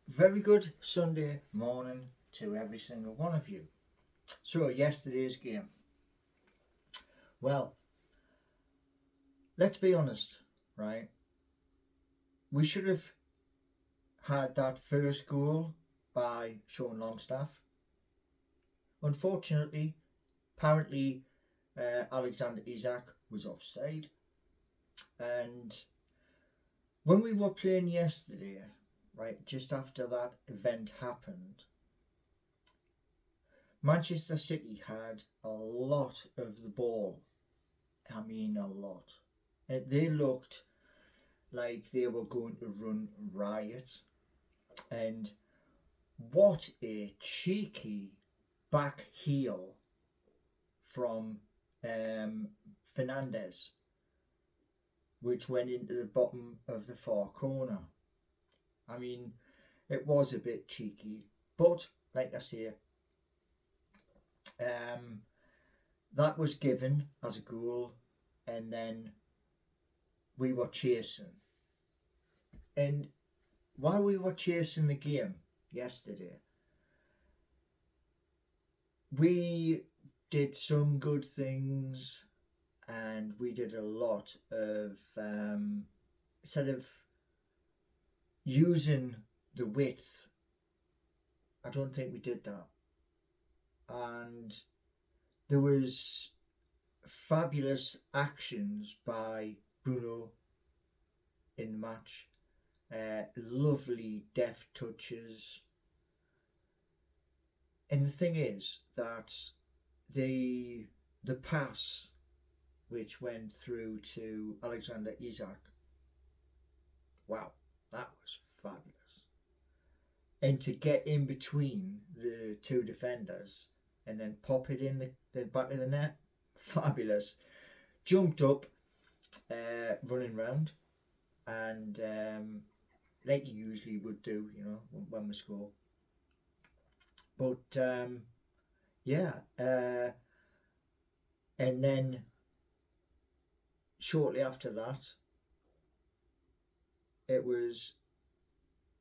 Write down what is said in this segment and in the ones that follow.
Very good Sunday morning to every single one of you. So, yesterday's game. Well, let's be honest, right? We should have had that first goal by Sean Longstaff. Unfortunately, apparently, Alexander Isak was offside. And when we were playing yesterday, right, just after that event happened, Manchester City had a lot of the ball. I mean, a lot. They looked like they were going to run riot. And what a cheeky back heel from Fernandez, which went into the bottom of the far corner. I mean, it was a bit cheeky, but like I say, that was given as a goal, and then we were chasing. And while we were chasing the game yesterday, we did some good things, and we did a lot of instead of using the width. I don't think we did that, and there was fabulous actions by Bruno in the match. Lovely deft touches. And the thing is that the pass which went through to Alexander Isak, wow, that was fabulous. And to get in between the two defenders and then pop it in the back of the net, fabulous. Jumped up, running round, and like you usually would do, when we score. But yeah, and then shortly after that, it was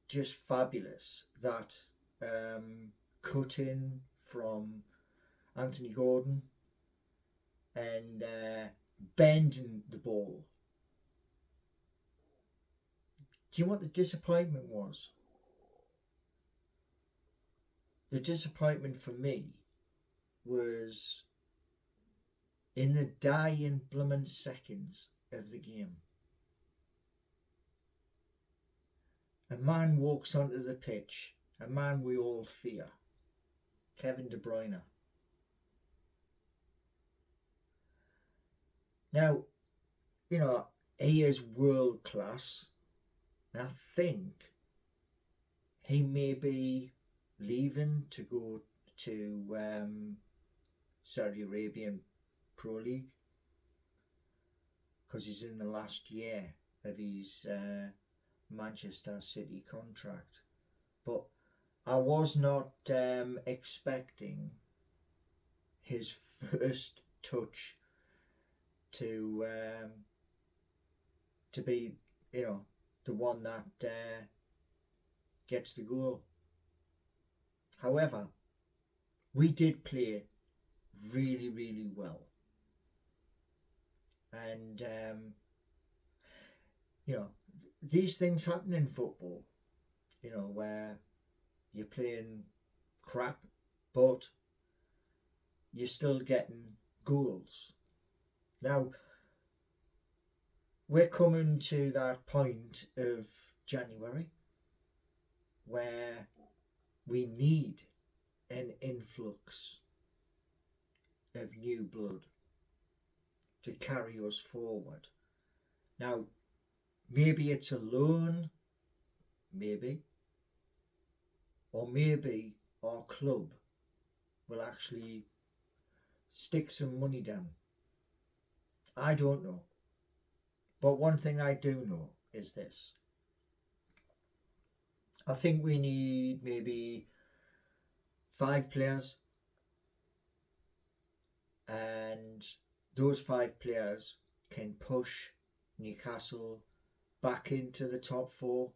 just fabulous, that cut in from Anthony Gordon and bending the ball. Do you know what the disappointment was? The disappointment for me was in the dying blooming seconds of the game. A man walks onto the pitch, a man we all fear, Kevin De Bryner. Now, he is world class, and I think he may be leaving to go to Saudi Arabian Pro League, because he's in the last year of his Manchester City contract. But I was not expecting his first touch to be, the one that gets the goal. However, we did play really, really well. And, these things happen in football, where you're playing crap, but you're still getting goals. Now, we're coming to that point of January where we need an influx of new blood to carry us forward. Now, maybe it's a loan, maybe, or maybe our club will actually stick some money down. I don't know. But one thing I do know is this. I think we need maybe 5 players, and those 5 players can push Newcastle back into the top 4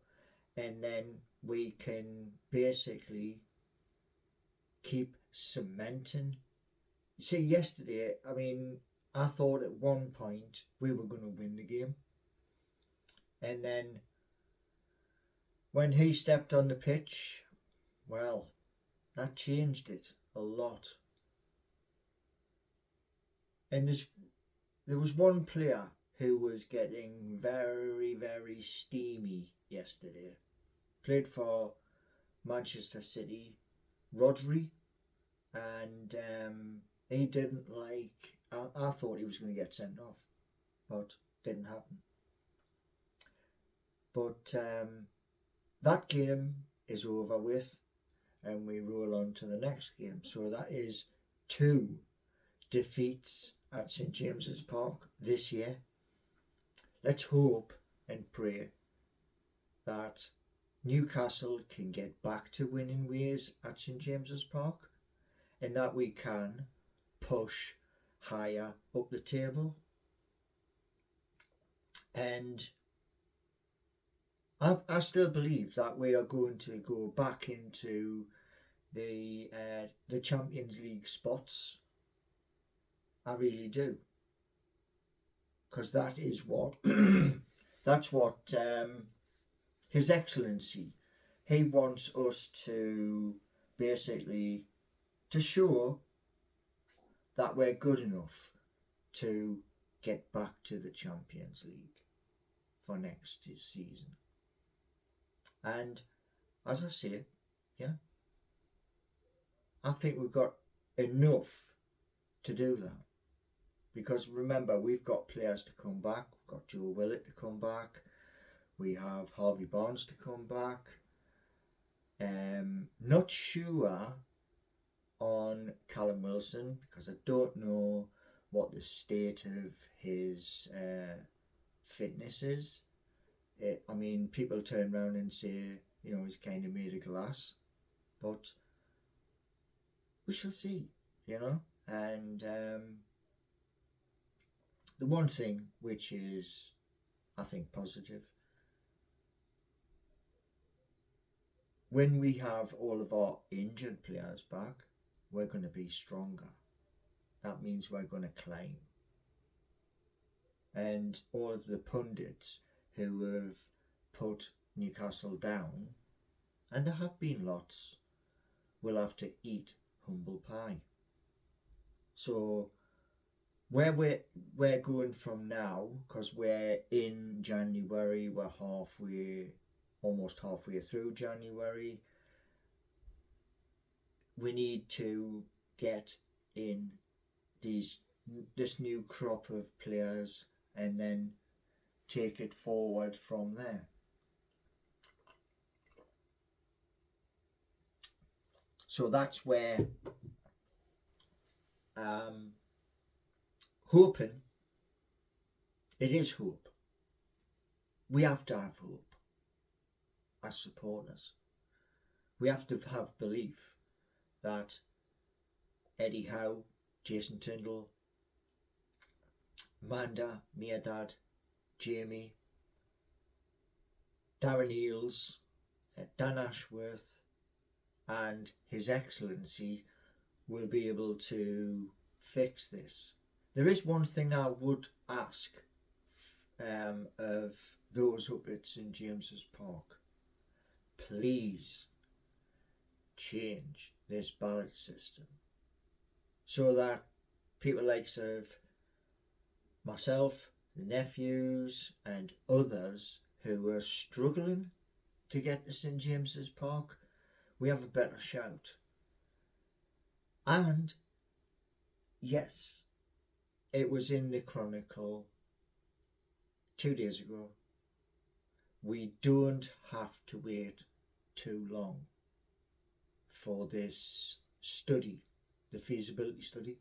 and then we can basically keep cementing. See, yesterday, I mean, I thought at one point we were going to win the game, and then when he stepped on the pitch, well, that changed it a lot. And there was one player who was getting very, very steamy yesterday. Played for Manchester City, Rodri, and he didn't like. I thought he was going to get sent off, but didn't happen. But that game is over with, and we roll on to the next game. So that is 2 defeats at St James's Park this year. Let's hope and pray that Newcastle can get back to winning ways at St James's Park, and that we can push higher up the table. And I still believe that we are going to go back into the Champions League spots. I really do, because that is what that's what His Excellency, he wants us to basically to show that we're good enough to get back to the Champions League for next season. And as I say, yeah, I think we've got enough to do that. Because remember, we've got players to come back. We've got Joe Willett to come back. We have Harvey Barnes to come back. Not sure on Callum Wilson, because I don't know what the state of his fitness is. I mean, people turn around and say, you know, he's kind of made of glass, but we shall see, you know. And the one thing which is, I think, positive, when we have all of our injured players back, we're going to be stronger. That means we're going to climb. And all of the pundits who have put Newcastle down, and there have been lots, will have to eat humble pie. So where we're going from now, because we're in January, we're almost halfway through January, we need to get in this new crop of players and then take it forward from there. So that's where hoping, it is hope. We have to have hope as supporters. We have to have belief that Eddie Howe, Jason Tindall, Amanda, Miadad, Jamie, Darren Eales, Dan Ashworth, and His Excellency will be able to fix this. There is one thing I would ask of those up at St James's Park. Please change this ballot system so that people like myself, the nephews and others who are struggling to get to St James's Park, we have a better shout. And yes, it was in the Chronicle 2 days ago. We don't have to wait too long for this study, the feasibility study.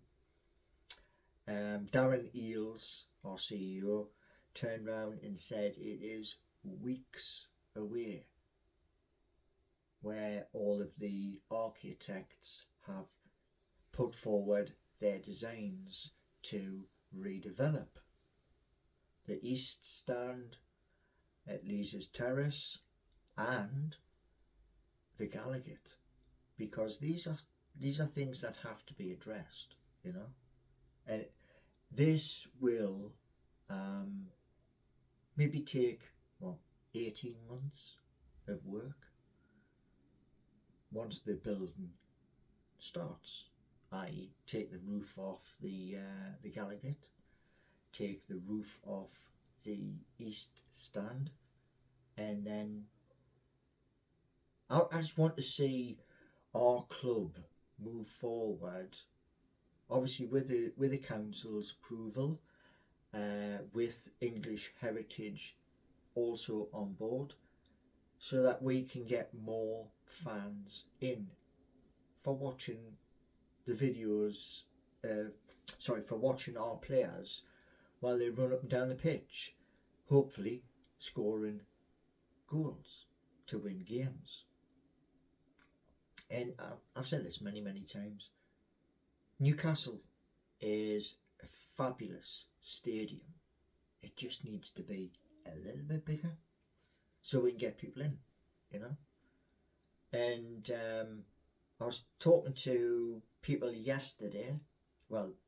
Darren Eales, our CEO, turned around and said it is weeks away, where all of the architects have put forward their designs to redevelop the East Stand at Lees's Terrace, and the Gallagher, because these are things that have to be addressed, you know. And this will maybe take 18 months of work once the building starts, i.e. take the roof off the Gallagher, take the roof off the east stand, and then I just want to see our club move forward, obviously with the council's approval, with English heritage also on board, so that we can get more fans in for watching the videos, for watching our players while they run up and down the pitch, hopefully scoring goals to win games. And I've said this many times, Newcastle is a fabulous stadium. It just needs to be a little bit bigger so we can get people in, you know. And I was talking to people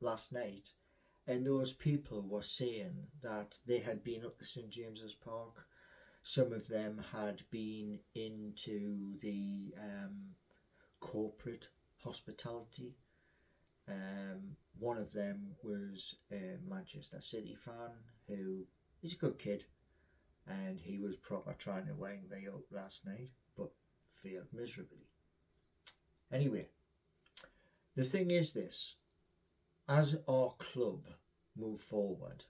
last night, and those people were saying that they had been up to St James's Park. Some of them had been into the corporate hospitality. One of them was a Manchester City fan who is a good kid, and he was proper trying to wind me up last night, but failed miserably. Anyway, the thing is this: as our club move forward,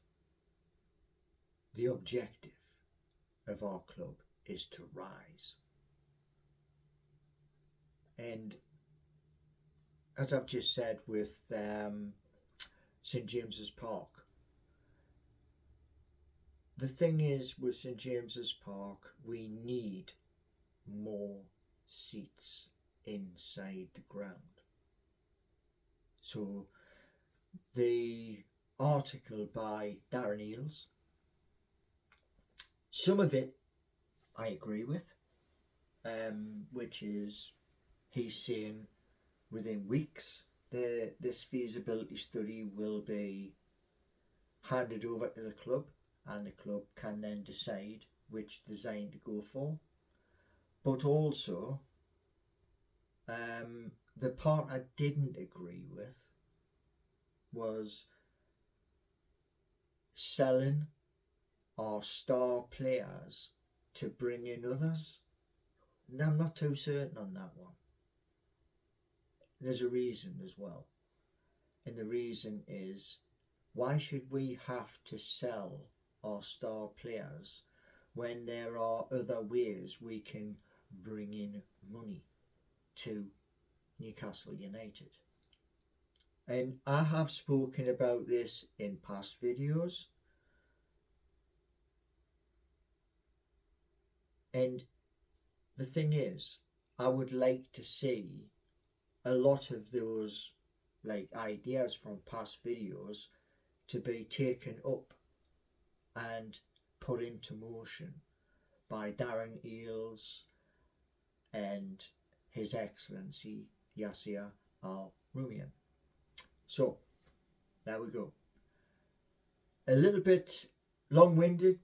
the objective of our club is to rise. And as I've just said with St James's Park, the thing is with St James's Park, we need more seats inside the ground. So the article by Darren Eales, some of it I agree with, which is he's saying within weeks this feasibility study will be handed over to the club, and the club can then decide which design to go for. But also the part I didn't agree with was selling our star players to bring in others. I'm not too certain on that one. There's a reason as well, and the reason is, why should we have to sell our star players when there are other ways we can bring in money to Newcastle United? And I have spoken about this in past videos, and the thing is, I would like to see a lot of those ideas from past videos to be taken up and put into motion by Darren Eales and His Excellency Yasser Al-Rumayyan. So there we go. A little bit long-winded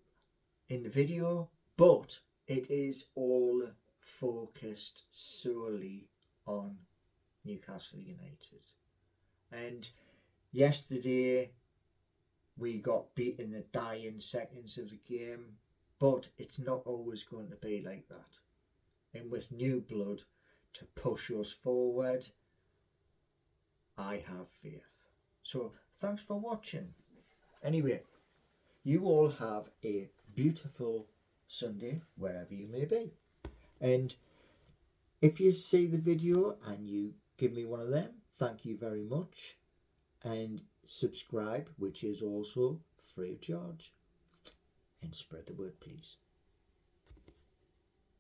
in the video, but it is all focused solely on Newcastle United. And yesterday we got beat in the dying seconds of the game, but it's not always going to be like that. And with new blood to push us forward, I have faith. So thanks for watching. Anyway, you all have a beautiful Sunday wherever you may be. And if you see the video and you give me one of them, thank you very much. And subscribe, which is also free of charge. And spread the word, please.